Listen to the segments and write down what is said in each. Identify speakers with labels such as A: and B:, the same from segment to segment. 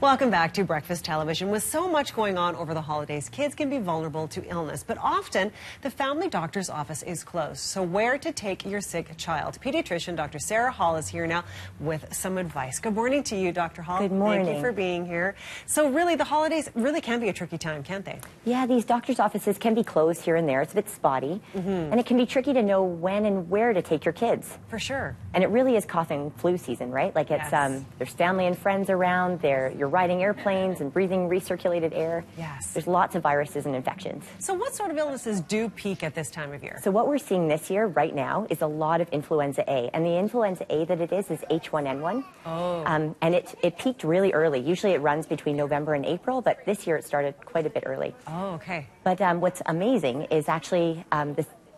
A: Welcome back to Breakfast Television. With so much going on over the holidays, kids can be vulnerable to illness, but often the family doctor's office is closed. So where to take your sick child? Pediatrician Dr. Sarah Hall is here now with some advice. Good morning to you, Dr. Hall.
B: Good morning.
A: Thank you for being here. So really, the holidays really can be a tricky time, can't they?
B: Yeah, these doctor's offices can be closed here and there. It's a bit spotty. And it can be tricky to know when and where to take your kids.
A: For sure.
B: And it really is cough and flu season, right? Like it's there's family and friends around. You're riding airplanes and breathing recirculated air.
A: Yes.
B: There's lots of viruses and infections.
A: So what sort of illnesses do peak at this time of year?
B: So what we're seeing this year right now is a lot of influenza A. And the influenza A that it is H1N1.
A: Oh.
B: And it peaked really early. Usually it runs between November and April, but this year it started quite a bit early.
A: Oh, okay.
B: But what's amazing is actually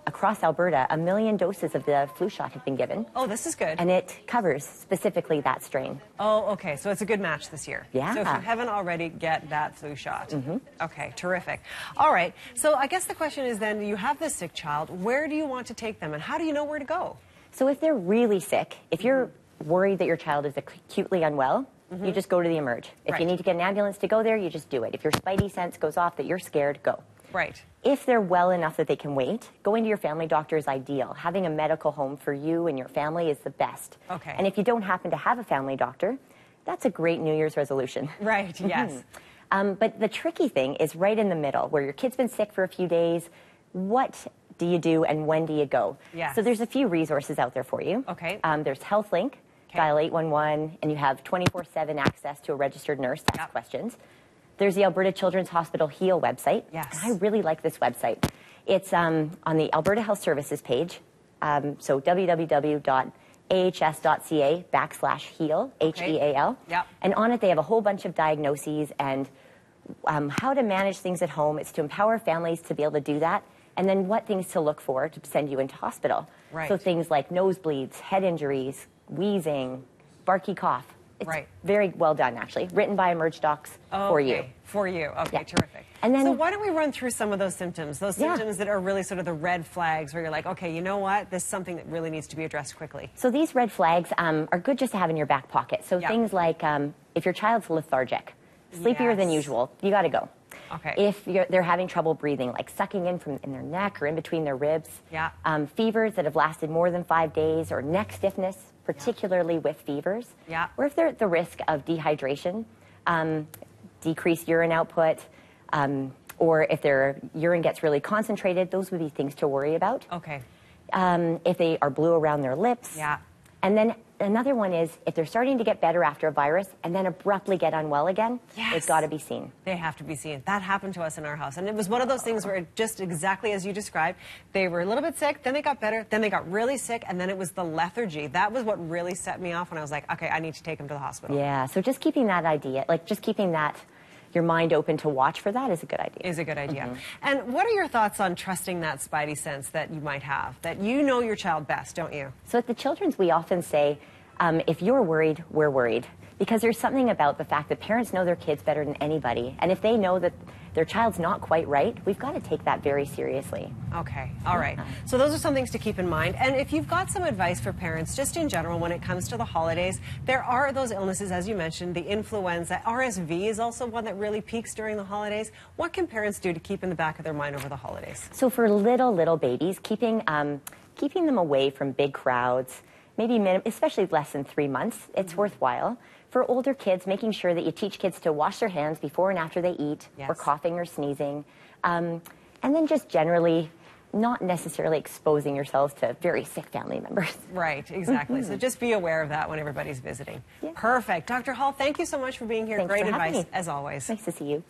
B: across Alberta, 1 million doses of the flu shot have been given.
A: Oh, this is good.
B: And it covers specifically that strain.
A: Oh, okay. So it's a good match this year.
B: Yeah.
A: So if you haven't already, get that flu shot. Okay, terrific. All right. So I guess the question is then, you have this sick child. Where do you want to take them, and how do you know where to go?
B: So if they're really sick, if you're worried that your child is acutely unwell, you just go to the emerge. If you need to get an ambulance to go there, you just do it. If your spidey sense goes off that you're scared, go.
A: Right.
B: If they're well enough that they can wait, going to your family doctor is ideal. Having a medical home for you and your family is the best.
A: Okay.
B: And if you don't happen to have a family doctor, that's a great New Year's resolution.
A: Right, yes.
B: But the tricky thing is right in the middle, where your kid's been sick for a few days. What do you do and when do you go?
A: Yes.
B: So there's a few resources out there for you.
A: Okay.
B: There's HealthLink, dial 811, and you have 24/7 access to a registered nurse to ask questions. There's the Alberta Children's Hospital HEAL website.
A: Yes.
B: And I really like this website. It's on the Alberta Health Services page, so www.ahs.ca/HEAL, H-E-A-L.
A: Yep.
B: And on it they have a whole bunch of diagnoses and how to manage things at home. It's to empower families to be able to do that, and then what things to look for to send you into hospital.
A: Right.
B: So things like nosebleeds, head injuries, wheezing, barky cough. It's very well done, actually. Written by Emerge Docs for you.
A: For you. Okay, terrific.
B: And then,
A: so why don't we run through some of those symptoms that are really sort of the red flags where you're like, okay, you know what? This is something that really needs to be addressed quickly.
B: So these red flags are good just to have in your back pocket. So things like if your child's lethargic, sleepier than usual, you got to go.
A: Okay.
B: If they're having trouble breathing, like sucking in from in their neck or in between their ribs. Fevers that have lasted more than 5 days, or neck stiffness, particularly with fevers. Or if they're at the risk of dehydration, decreased urine output, or if their urine gets really concentrated, those would be things to worry about.
A: Okay.
B: If they are blue around their lips. And then another one is if they're starting to get better after a virus and then abruptly get unwell again, they've got to be seen.
A: They have to be seen. That happened to us in our house. And it was one of those things where just exactly as you described, they were a little bit sick, then they got better, then they got really sick, and then it was the lethargy. That was what really set me off when I was like, okay, I need to take them to the hospital.
B: Yeah, so just keeping that idea, like just keeping that your mind open to watch for that is a good idea.
A: Is a good idea. And what are your thoughts on trusting that spidey sense that you might have? That you know your child best, don't you?
B: So at the Children's, we often say, if you're worried, we're worried. Because there's something about the fact that parents know their kids better than anybody. And if they know that their child's not quite right, we've got to take that very seriously.
A: Okay, all right. So those are some things to keep in mind. And if you've got some advice for parents, just in general, when it comes to the holidays, there are those illnesses, as you mentioned, the influenza. RSV is also one that really peaks during the holidays. What can parents do to keep in the back of their mind over the holidays?
B: So for little babies, keeping them away from big crowds, maybe especially less than 3 months, it's worthwhile. For older kids, making sure that you teach kids to wash their hands before and after they eat, or coughing or sneezing. And then just generally not necessarily exposing yourselves to very sick family members.
A: Right, exactly. So just be aware of that when everybody's visiting. Perfect. Dr. Hall, thank you so much for being here.
B: Thanks
A: Great
B: for
A: advice,
B: having me.
A: as always.
B: Nice to see you.